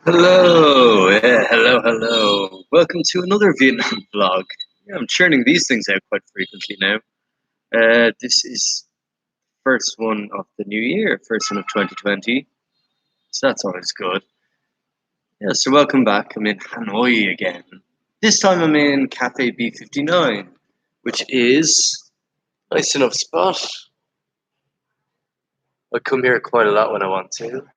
Hello, yeah, hello. Welcome to another Vietnam vlog. Yeah, I'm churning these things out quite frequently now. This is first one of the new year, first one of 2020, so that's always good. Yeah, so welcome back. I'm in Hanoi again. This time I'm in Cafe B59, which is a nice enough spot. I come here quite a lot when I want to.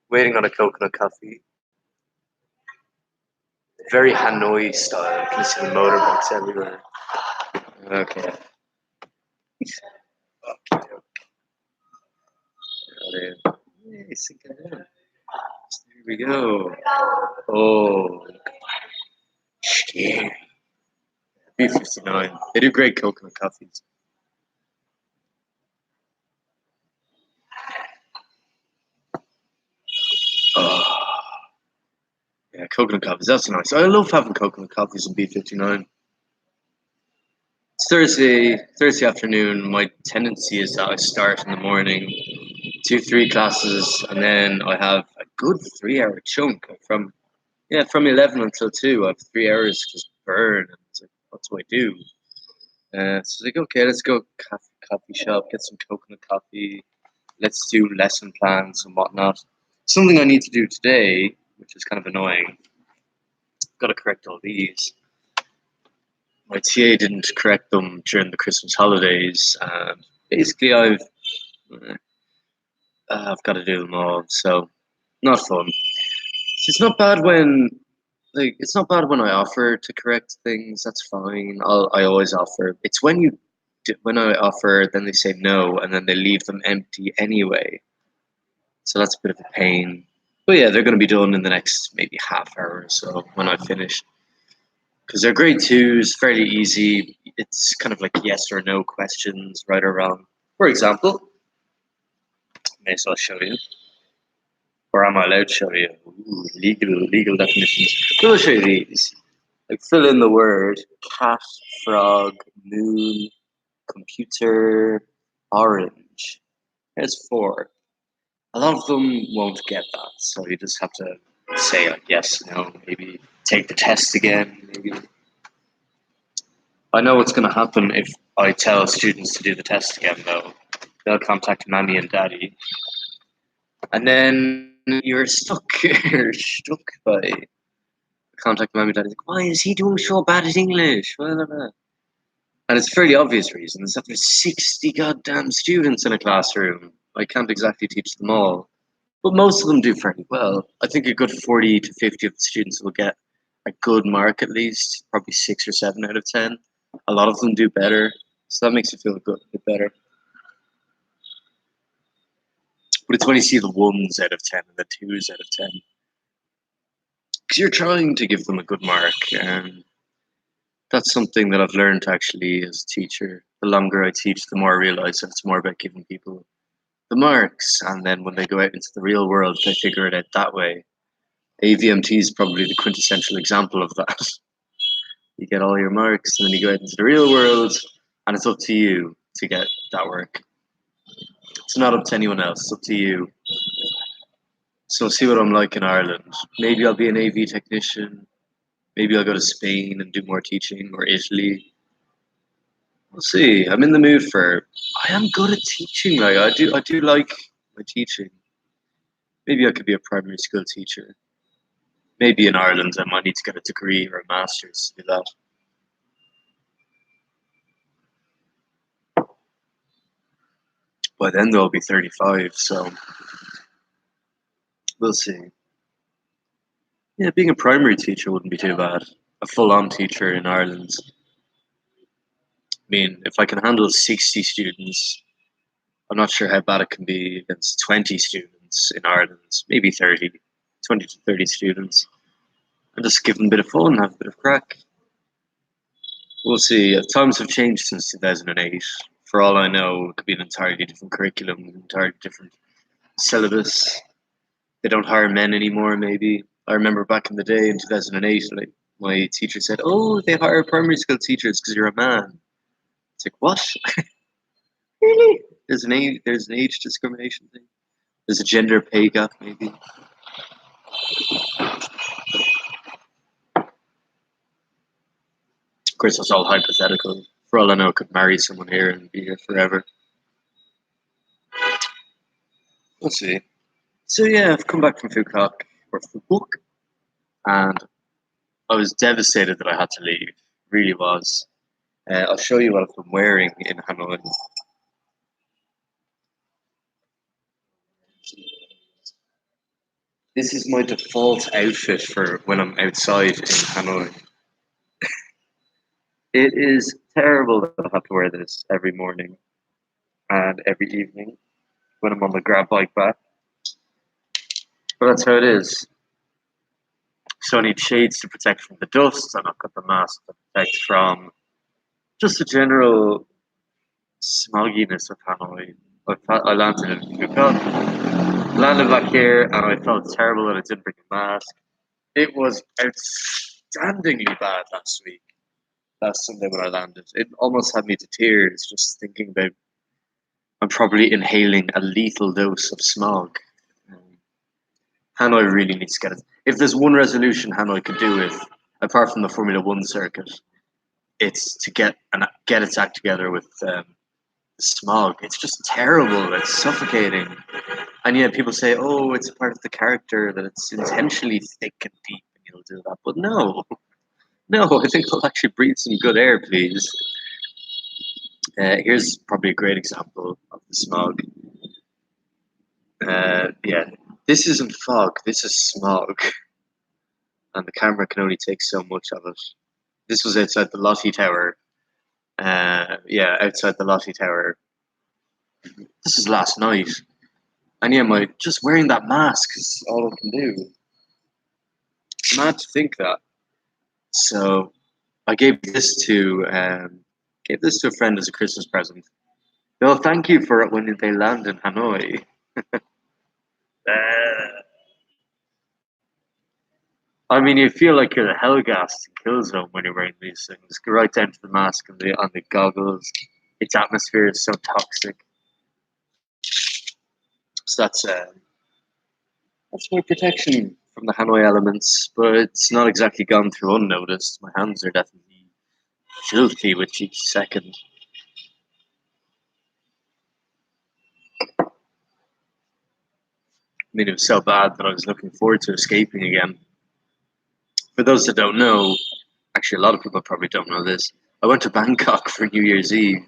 Waiting on a coconut coffee. Very Hanoi style. You can see the motorbikes everywhere. Okay. Yes, again. Here we go. Oh, scary. B59. They do great coconut coffees. Oh, yeah, coconut coffees. That's nice. I love having coconut coffees in B59. It's Thursday afternoon. My tendency is that I start in the morning, two, three classes, and then I have a good 3 hour chunk from 11 until 2. I have 3 hours to just burn. And it's like, that's what I do. So it's like, okay, let's go coffee shop, get some coconut coffee. Let's do lesson plans and whatnot. Something I need to do today, which is kind of annoying. Got to correct all these. My TA didn't correct them during the Christmas holidays, and basically I've got to do them all. So not fun. It's not bad when it's not bad when I offer to correct things. That's fine. I always offer. It's when I offer, then they say no, and then they leave them empty anyway. So that's a bit of a pain. But yeah, they're going to be done in the next maybe half hour or so when I finish. Because they're grade twos, fairly easy. It's kind of like yes or no questions, right or wrong. For example, may as well show you. Or am I allowed to show you? Ooh, legal definitions. So I'll show you these. Like fill in the word cat, frog, moon, computer, orange. There's four. A lot of them won't get that, so you just have to say like yes, no, maybe take the test again. Maybe I know what's going to happen if I tell students to do the test again, though. They'll contact mommy and daddy, and then you're stuck. You're stuck by contact mommy and daddy. Like, why is he doing so bad at English? Blah, blah, blah. And it's fairly obvious reasons. That there's 60 goddamn students in a classroom. I can't exactly teach them all. But most of them do fairly well. I think a good 40 to 50 of the students will get a good mark at least, probably 6 or 7 out of 10. A lot of them do better, so that makes you feel a bit better. But it's when you see the ones out of 10 and the twos out of 10. Because you're trying to give them a good mark, and that's something that I've learned actually as a teacher. The longer I teach, the more I realize that it's more about giving people the marks, and then when they go out into the real world, they figure it out that way. AVMT is probably the quintessential example of that. You get all your marks, and then you go out into the real world, and it's up to you to get that work. It's not up to anyone else, it's up to you. So, see what I'm like in Ireland. Maybe I'll be an AV technician. Maybe I'll go to Spain and do more teaching, or Italy. We'll see. I'm in the mood for. I am good at teaching. Like I do like my teaching. Maybe I could be a primary school teacher. Maybe in Ireland I might need to get a degree or a master's to do that. By then they'll be 35, so we'll see. Yeah, being a primary teacher wouldn't be too bad. A full-on teacher in Ireland. I mean, if I can handle 60 students, I'm not sure how bad it can be against 20 students in Ireland. Maybe 30, 20 to 30 students. And just give them a bit of fun, have a bit of crack. We'll see. Times have changed since 2008. For all I know, it could be an entirely different curriculum, an entirely different syllabus. They don't hire men anymore, maybe. I remember back in the day in 2008, like, my teacher said, "Oh, they hire primary school teachers because you're a man." It's like, what? Really? There's an age discrimination thing. There's a gender pay gap, maybe. Of course, that's all hypothetical. For all I know, I could marry someone here and be here forever. We'll see. So yeah, I've come back from Phuket or Phuket, and I was devastated that I had to leave. Really was. I'll show you what I've been wearing in Hanoi. This is my default outfit for when I'm outside in Hanoi. It is terrible that I have to wear this every morning and every evening when I'm on the grab bike back. But that's how it is. So I need shades to protect from the dust, and I've got the mask to protect from just the general smogginess of Hanoi. I landed in Phuket, landed back here, and I felt terrible that I didn't bring a mask. It was outstandingly bad last Sunday when I landed. It almost had me to tears just thinking about I'm probably inhaling a lethal dose of smog. Um, Hanoi really needs to get it. If there's one resolution Hanoi could do with, apart from the Formula One circuit, it's to get its act together with smog. It's just terrible. It's suffocating. And yet people say, "Oh, it's part of the character that it's intentionally thick and deep, and you'll do that." But no, no. I think I'll actually breathe some good air, please. Here's probably a great example of the smog. Yeah, this isn't fog. This is smog, and the camera can only take so much of it. This was outside the Lottie Tower. Yeah, outside the Lottie Tower. This is last night. And yeah, my just wearing that mask is all I can do. It's mad to think that. So I gave this to a friend as a Christmas present. Well, thank you for it when they land in Hanoi. Uh, I mean, you feel like you're the Hellgast in Killzone when you're wearing these things. Go right down to the mask and the on the goggles. Its atmosphere is so toxic. So that's my protection from the Hanoi elements, but it's not exactly gone through unnoticed. My hands are definitely filthy with each second. I mean, it was so bad that I was looking forward to escaping again. For those that don't know, actually, a lot of people probably don't know this. I went to Bangkok for New Year's Eve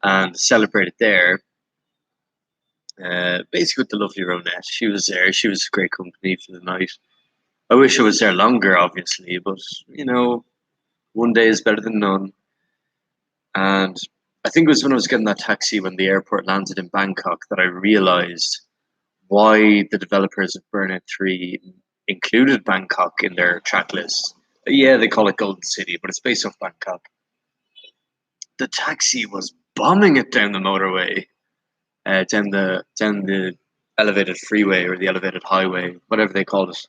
and celebrated there. Basically, with the lovely Ronette. She was there. She was great company for the night. I wish I was there longer, obviously, but one day is better than none. And I think it was when I was getting that taxi when the airport landed in Bangkok that I realized why the developers of Burnout 3 included Bangkok in their track list. Yeah, they call it Golden City, but it's based off Bangkok. The taxi was bombing it down the motorway, down the elevated freeway or the elevated highway, whatever they called it.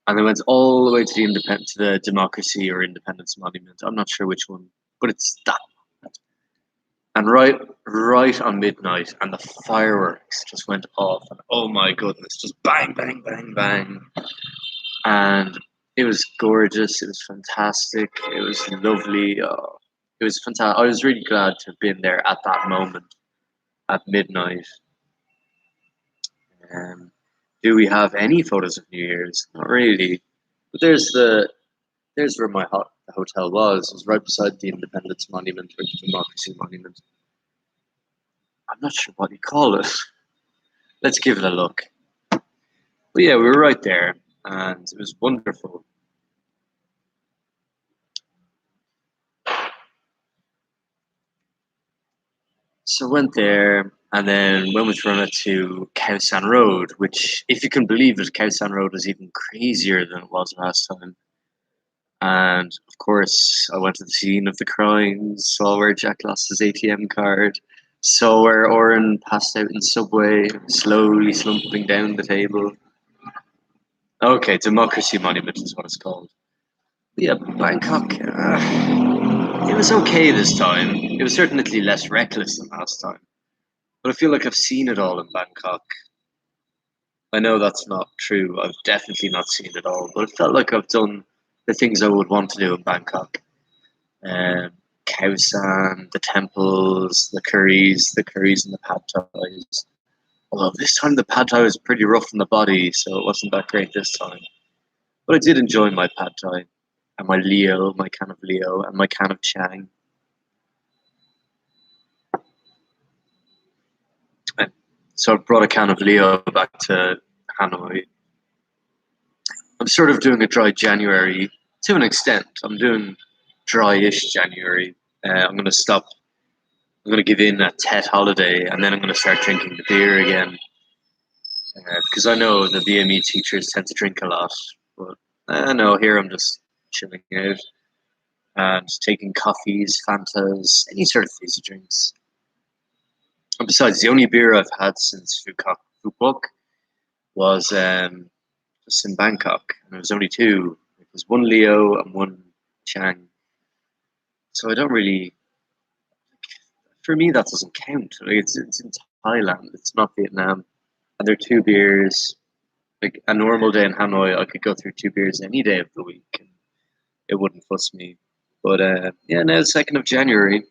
And they went all the way to the Democracy or Independence Monument. I'm not sure which one, but it's that. And right on midnight, and the fireworks just went off, and oh my goodness, just bang, bang, bang, bang, and it was gorgeous. It was fantastic. It was lovely. It was fantastic. I was really glad to have been there at that moment at midnight. Um, do we have any photos of New Year's? Not really. But there's where the hotel was. It was right beside the Independence Monument or the Democracy Monument. I'm not sure what you call it. Let's give it a look. But yeah, we were right there, and it was wonderful. So went there, and then went with Rona to Khao San Road, which, if you can believe it, Khao San Road was even crazier than it was last time. And of course, I went to the scene of the crime, saw where Jack lost his ATM card, saw where Oren passed out in Subway, slowly slumping down the table. Okay, Democracy Monument is what it's called. But yeah, Bangkok. It was okay this time. It was certainly less reckless than last time. But I feel like I've seen it all in Bangkok. I know that's not true. I've definitely not seen it all, but it felt like I've done the things I would want to do in Bangkok. Um, Khao San, the temples, the curries and the pad thais. Although this time the pad thai was pretty rough on the body, so it wasn't that great this time. But I did enjoy my pad thai and my Leo, my can of Leo, and my can of Chang. And so I brought a can of Leo back to Hanoi. I'm sort of doing a dry January to an extent. I'm doing dry-ish January. I'm going to stop. I'm going to give in a Tet holiday, and then I'm going to start drinking the beer again. Because I know the BME teachers tend to drink a lot, but I know here I'm just chilling out and taking coffees, Fantas, any sort of fizzy drinks. And besides, the only beer I've had since Phuket was just in Bangkok, and it was only two. It was one Leo and one Chang. So I don't really. For me, that doesn't count. Like it's in Thailand. It's not Vietnam, and they're two beers. Like a normal day in Hanoi, I could go through two beers any day of the week, and it wouldn't fuss me. But yeah, now 2nd of January.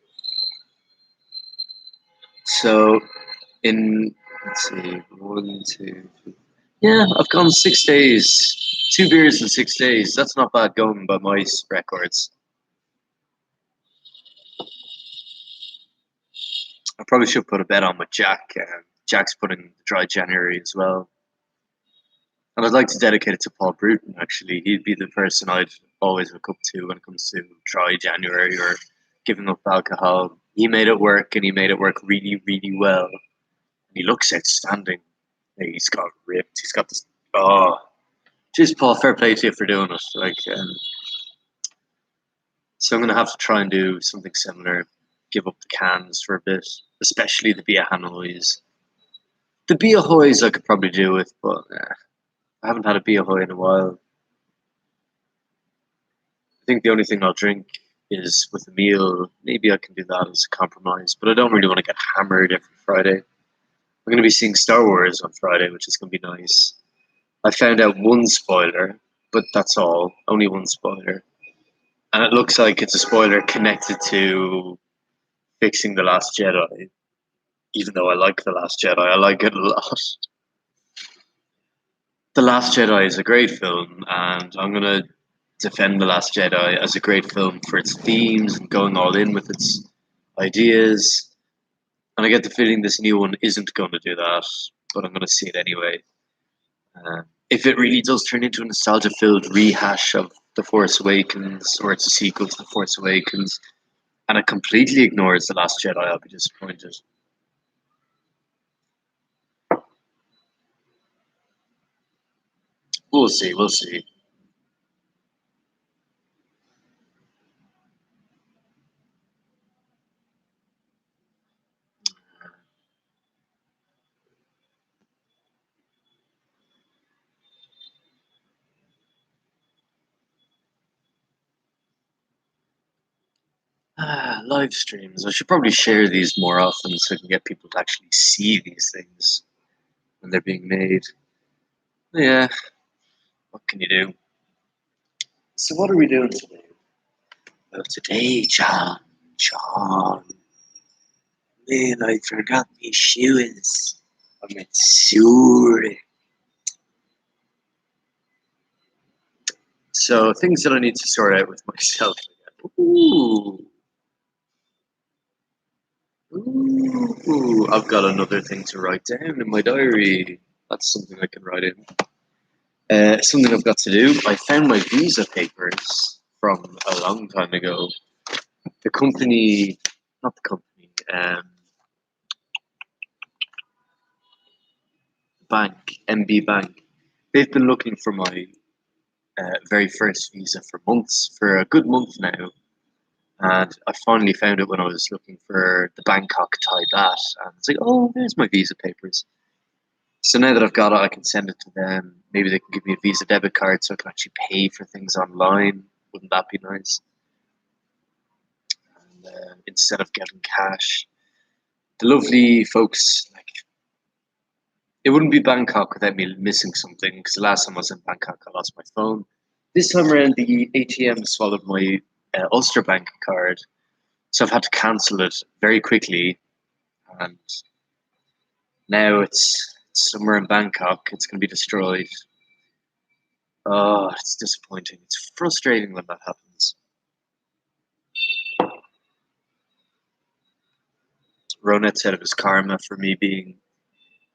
So in let's see, 1, 2, 3. Yeah, I've gone 6 days. Two beers in 6 days. That's not bad going by my records. I probably should put a bet on with Jack. Jack's putting the dry January as well. And I'd like to dedicate it to Paul Bruton, actually. He'd be the person I'd always look up to when it comes to dry January or giving up alcohol. He made it work, and he made it work really, really well. And he looks outstanding. He's got ripped. He's got this. Oh, just Paul, fair play to you for doing it. So I'm going to have to try and do something similar. Give up the cans for a bit, especially the Bia Hanois. The Bia Hoys I could probably do with, but I haven't had a Bia Hoy in a while. I think the only thing I'll drink is with a meal. Maybe I can do that as a compromise, but I don't really want to get hammered every Friday. I'm going to be seeing Star Wars on Friday, which is going to be nice. I found out one spoiler, but that's all. Only one spoiler. And it looks like it's a spoiler connected to fixing The Last Jedi. Even though I like The Last Jedi, I like it a lot. The Last Jedi is a great film, and I'm going to defend The Last Jedi as a great film for its themes and going all in with its ideas. And I get the feeling this new one isn't going to do that, but I'm going to see it anyway. If it really does turn into a nostalgia filled rehash of The Force Awakens, or it's a sequel to The Force Awakens, and it completely ignores The Last Jedi, I'll be disappointed. We'll see, we'll see. Live streams. I should probably share these more often so I can get people to actually see these things when they're being made. Yeah, what can you do? So, what are we doing today? Well, today, John. John. Man, I forgot my shoes. I'm in Surrey. So, things that I need to sort out with myself. Ooh. Ooh. I've got another thing to write down in my diary. That's something I can write in. Something I've got to do. I found my visa papers from a long time ago. The company, not the company, bank, MB Bank. They've been looking for my very first visa for months, for a good month now. And I finally found it when I was looking for the Bangkok Thai Baht. And it's like, oh, there's my visa papers. So now that I've got it, I can send it to them. Maybe they can give me a Visa debit card so I can actually pay for things online. Wouldn't that be nice? And, instead of getting cash. The lovely folks, like It wouldn't be Bangkok without me missing something, because the last time I was in Bangkok, I lost my phone. This time around, the ATM swallowed my Ulster Bank card, so I've had to cancel it very quickly. And now it's somewhere in Bangkok. It's going to be destroyed. Oh, it's disappointing. It's frustrating when that happens. Ronet said it was karma for me being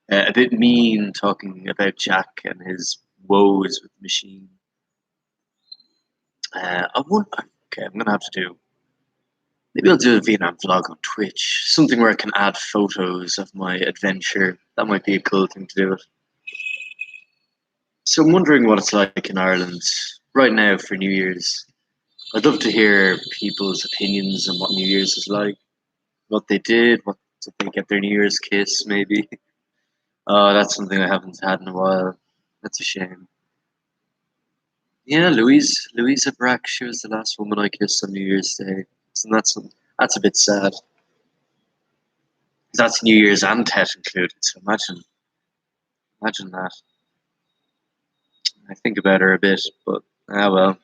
a bit mean, talking about Jack and his woes with the machine. I won't. Okay, I'm gonna have to do. Maybe I'll do a Vietnam vlog on Twitch. Something where I can add photos of my adventure. That might be a cool thing to do. It. So I'm wondering what it's like in Ireland right now for New Year's. I'd love to hear people's opinions on what New Year's is like, what they did, what did they get their New Year's kiss, maybe. Oh, that's something I haven't had in a while. That's a shame. Yeah, Louisa Brack. She was the last woman I kissed on New Year's Day. So that's a bit sad. That's New Year's and Tet included. So imagine that. I think about her a bit, but well,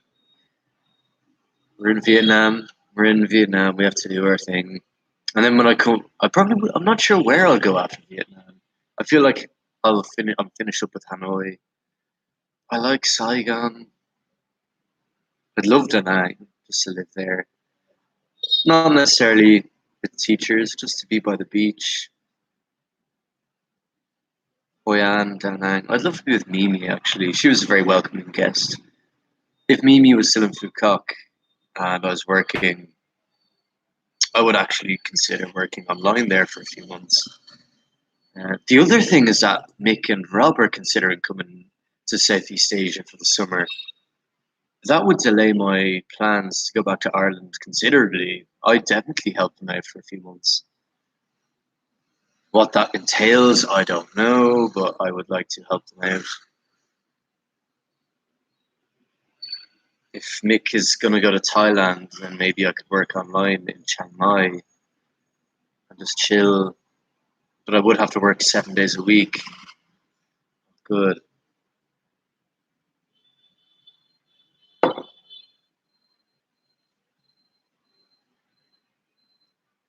we're in Vietnam. We're in Vietnam. We have to do our thing. And then when I come, I'm not sure where I'll go after Vietnam. I feel like I'm finished up with Hanoi. I like Saigon. I'd love Da Nang just to live there. Not necessarily with teachers, just to be by the beach. Hoi An, Da Nang. I'd love to be with Mimi actually. She was a very welcoming guest. If Mimi was still in Phu Quoc and I was working, I would actually consider working online there for a few months. The other thing is that Mick and Rob are considering coming to Southeast Asia for the summer. That would delay my plans to go back to Ireland considerably. I'd definitely help them out for a few months. What that entails, I don't know, but I would like to help them out. If Mick is going to go to Thailand, then maybe I could work online in Chiang Mai and just chill. But I would have to work 7 days a week. Good.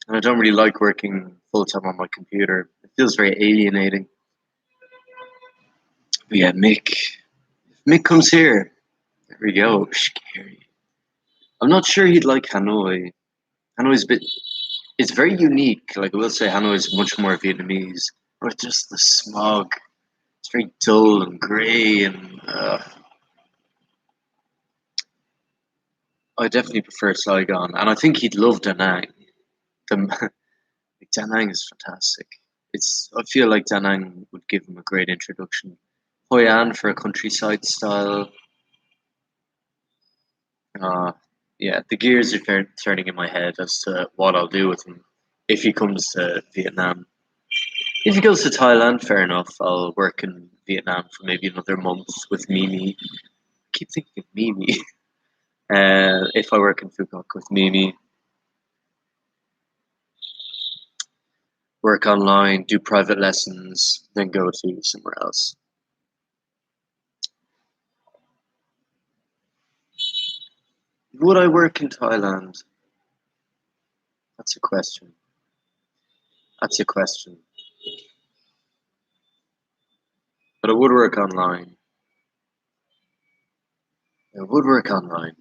And I don't really like working full time on my computer. It feels very alienating. But yeah, Mick comes here. There we go. Scary. I'm not sure he'd like Hanoi. Hanoi's a bit. It's very unique. Like I will say, Hanoi is much more Vietnamese, but just the smog. It's very dull and grey, and I definitely prefer Saigon. And I think he'd love Da Nang. The, Da Nang is fantastic. I feel like Da Nang would give him a great introduction. Hoi An for a countryside style. Uh, yeah, the gears are turning in my head as to what I'll do with him if he comes to Vietnam. If he goes to Thailand, fair enough. I'll work in Vietnam for maybe another month with Mimi. I keep thinking of Mimi. If I work in Phu Quoc with Mimi, work online, do private lessons, then go to somewhere else. Would I work in Thailand? That's a question. That's a question. But I would work online. I would work online.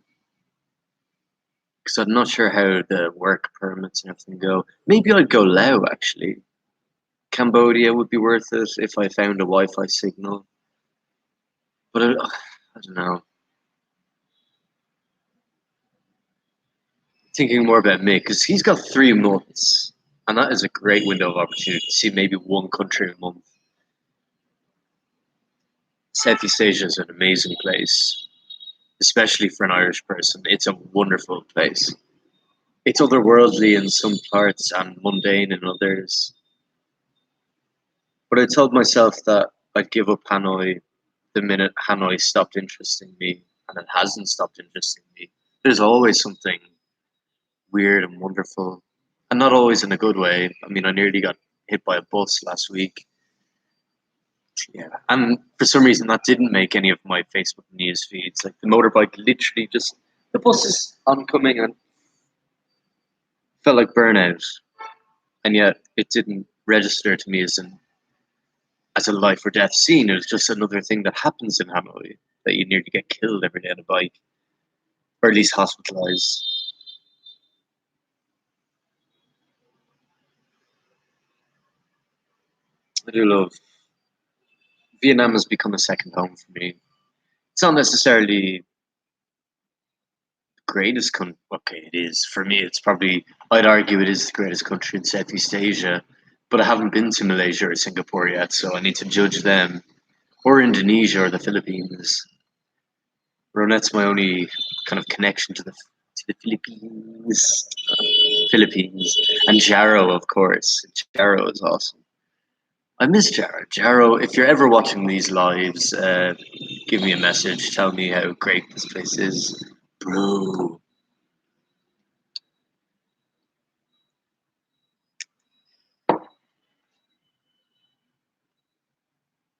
Because I'm not sure how the work permits and everything go. Maybe I'd go Laos actually. Cambodia would be worth it if I found a Wi-Fi signal. But I don't know. Thinking more about Mick because he's got 3 months, and that is a great window of opportunity to see maybe one country a month. Southeast Asia is an amazing place, especially for an Irish person. It's a wonderful place. It's otherworldly in some parts and mundane in others. But I told myself that I'd give up Hanoi the minute Hanoi stopped interesting me, and it hasn't stopped interesting me. There's always something weird and wonderful, and not always in a good way. I mean, I nearly got hit by a bus last week. Yeah, and for some reason that didn't make any of my Facebook news feeds. Like the motorbike, literally just the bus is oncoming and felt like burnout, and yet it didn't register to me as a life or death scene. It was just another thing that happens in Hanoi that you nearly get killed every day on a bike, or at least hospitalized. I do love Vietnam has become a second home for me. It's not necessarily the greatest country. Okay, it is for me. It's probably I'd argue it is the greatest country in Southeast Asia, but I haven't been to Malaysia or Singapore yet, so I need to judge them or Indonesia or the Philippines. Ronette's my only kind of connection to the Philippines. Philippines and Jaro, of course. Jaro is awesome. I miss Jaro. Jaro, if you're ever watching these lives, give me a message. Tell me how great this place is, bro.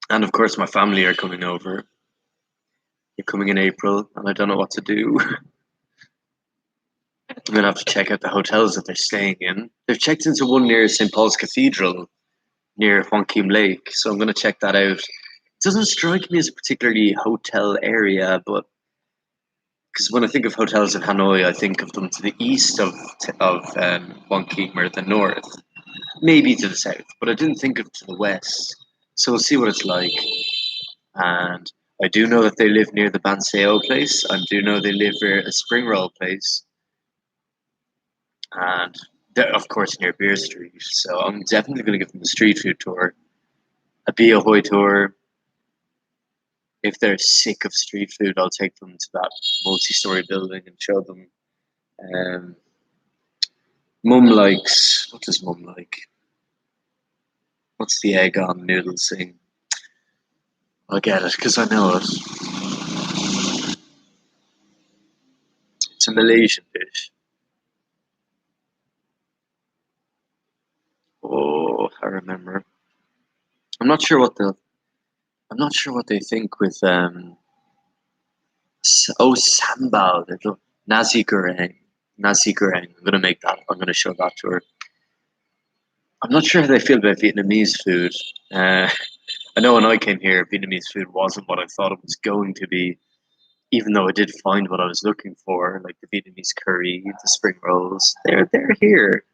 And of course, my family are coming over. They're coming in April, and I don't know what to do. I'm gonna have to check out the hotels that they're staying in. They've checked into one near St. Paul's Cathedral, near Huang Kim Lake, so I'm gonna check that out. It doesn't strike me as a particularly hotel area, but because when I think of hotels in Hanoi, I think of them to the east of Huang Kim or the north, maybe to the south, but I didn't think of to the west. So we'll see what it's like. And I do know that they live near the Banseo place. I do know they live near a spring roll place, and they're of course near Beer Street. So I'm definitely going to give them a street food tour, a Bia Hoi tour. If they're sick of street food, I'll take them to that multi-story building and show them. Um, Mum likes what does Mum like? What's the egg on noodles thing? I'll get it because I know it. It's a Malaysian dish. Oh, I remember. I'm not sure what the I'm not sure what they think with sambal. Nasi goreng. Nasi goreng. I'm gonna make that. I'm gonna show that to her. I'm not sure how they feel about Vietnamese food. Uh, I know when I came here, Vietnamese food wasn't what I thought it was going to be. Even though I did find what I was looking for, like the Vietnamese curry, the spring rolls. They're here.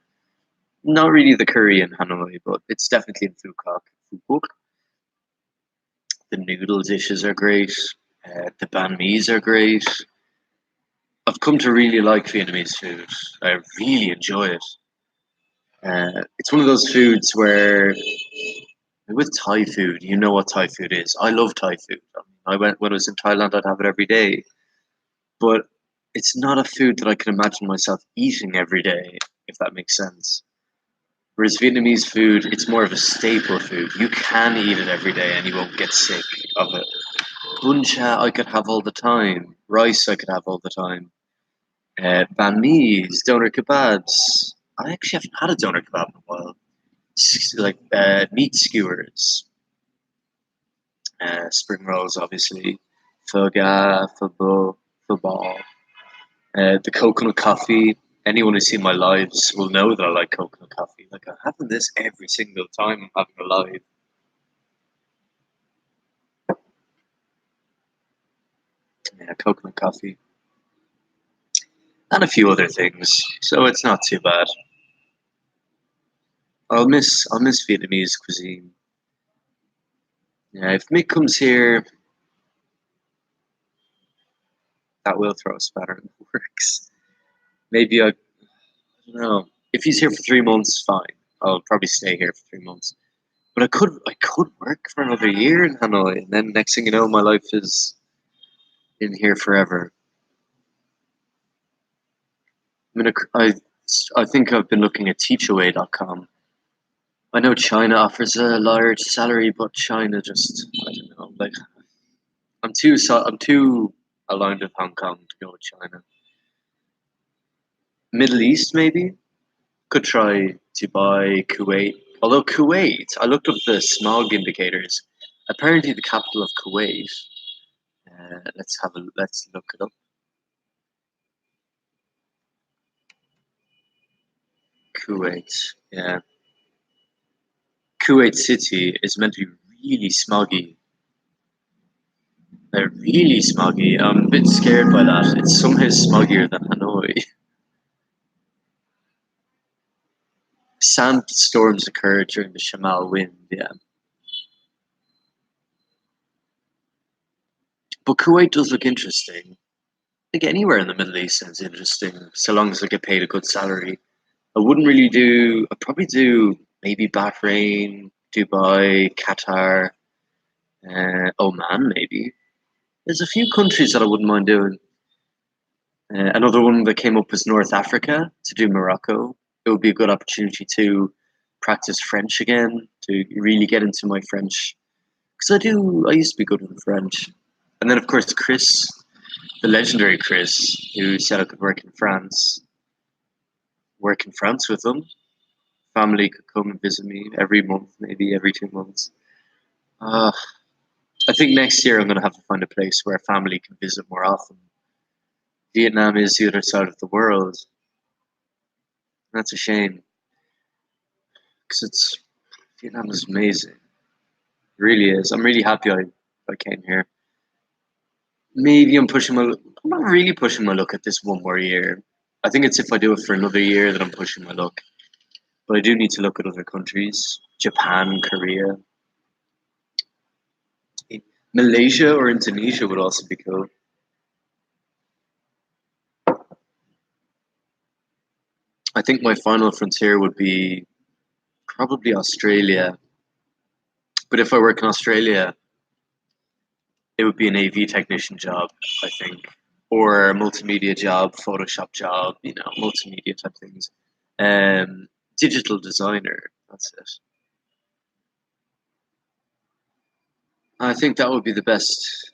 Not really the curry in Hanoi, but it's definitely in Phu Quoc. Phu Quoc. The noodle dishes are great. The banh mi's are great. I've come to really like Vietnamese food. I really enjoy it. It's one of those foods where, with Thai food, you know what Thai food is. I love Thai food. I went when I was in Thailand. I'd have it every day, but it's not a food that I can imagine myself eating every day, if that makes sense. Whereas Vietnamese food, it's more of a staple food. You can eat it every day and you won't get sick of it. Bun cha I could have all the time. Rice I could have all the time. Banh mi's, doner kebabs. I actually haven't had a doner kebab in a while. Like meat skewers, spring rolls, obviously, pho ga, pho bo, pho ball. The coconut coffee. Anyone who's seen my lives will know that I like coconut coffee. Like I'm having this every single time I'm having a live. Yeah, coconut coffee and a few other things. So it's not too bad. I'll miss Vietnamese cuisine. Yeah, if Mick comes here, that will throw a spanner in the works. Maybe I don't know. If he's here for 3 months, fine. I'll probably stay here for 3 months. But I could work for another year in Hanoi, and then next thing you know, my life is in here forever. I think I've been looking at teachaway.com. I know China offers a large salary, but China just I don't know. Like I'm too aligned with Hong Kong to go with China. Middle East maybe could try Dubai, Kuwait. Although Kuwait, I looked up the smog indicators, Apparently, the capital of Kuwait. Let's look it up. Kuwait. Yeah, Kuwait City is meant to be really smoggy. They're really smoggy. I'm a bit scared by that. It's somehow smoggier than Hanoi. Sandstorms occur during the Shamal wind. Yeah, but Kuwait does look interesting. Like anywhere in the Middle East sounds interesting, so long as I get paid a good salary. I wouldn't really do. I'd probably do maybe Bahrain, Dubai, Qatar, Oman. Maybe there's a few countries that I wouldn't mind doing. Another one that came up was North Africa to do Morocco. It would be a good opportunity to practice French again, to really get into my French because I do. I used to be good with French, and then of course Chris, the legendary Chris, who said I could work in France. Work in France with them. Family could come and visit me every month, maybe every 2 months. Uh, I think next year I'm going to have to find a place where family can visit more often. Vietnam is the other side of the world. That's a shame because it's Vietnam is amazing. It really is. I'm really happy I came here. Maybe I'm not really pushing my luck at this one more year. I think it's if I do it for another year that I'm pushing my luck. But I do need to look at other countries, Japan, Korea, Malaysia, or Indonesia would also be cool. I think my final frontier would be probably Australia. But if I work in Australia, it would be an AV technician job, I think, or a multimedia job, Photoshop job, multimedia type things. Um, Digital designer. That's it. I think that would be the best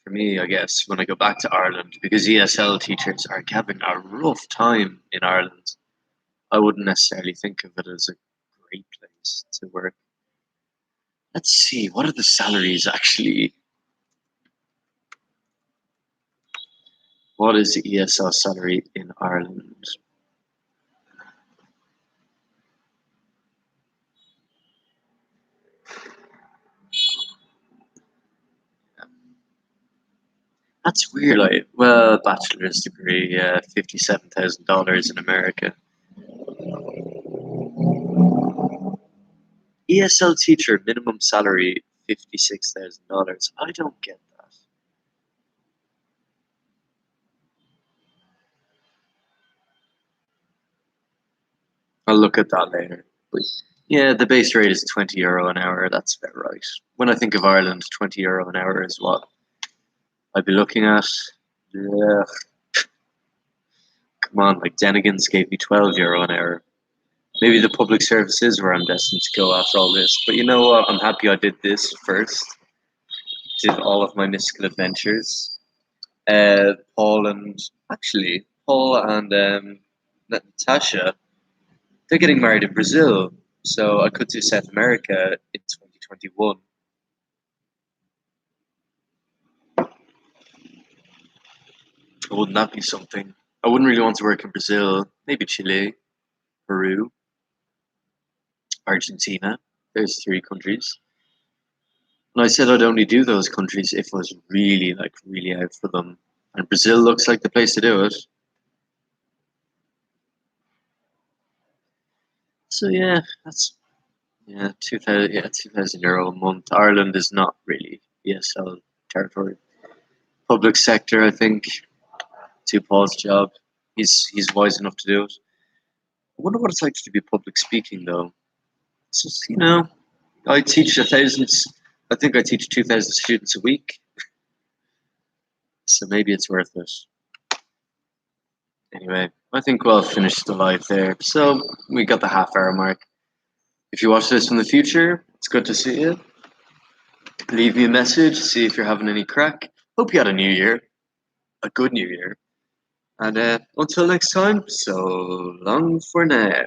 for me, I guess, when I go back to Ireland, because ESL teachers are having a rough time in Ireland. I wouldn't necessarily think of it as a great place to work. Let's see, what are the salaries actually? What is the ESL salary in Ireland? That's weird. Like, well, bachelor's degree, yeah, $57,000 in America. ESL teacher minimum salary $56,000. I don't get that. I'll look at that later. But yeah, the base rate is €20 an hour. That's about right. When I think of Ireland, €20 an hour is what I'd be looking at. Yeah, come on, like Dennigan's gave me €12 an hour. Maybe the public service is where I'm destined to go after all this. But you know what? I'm happy I did this first. Did all of my mystical adventures. Paul and Natasha, they're getting married in Brazil. So I could do South America in 2021. Wouldn't that be something? I wouldn't really want to work in Brazil. Maybe Chile, Peru, Argentina. There's three countries. And I said I'd only do those countries if I was really, like, really out for them. And Brazil looks like the place to do it. So yeah, that's yeah, 2,000 euro a month. Ireland is not really ESL territory. Public sector, I think, to Paul's job. He's wise enough to do it. I wonder what it's like to be public speaking though. It's just I teach a thousand. I think I teach 2,000 students a week, so maybe it's worth it. Anyway, I think we'll finish the live there. So we got the half-hour mark. If you watch this in the future, it's good to see you. Leave me a message, see if you're having any crack. Hope you had a new year, a good new year. And until next time, so long for now.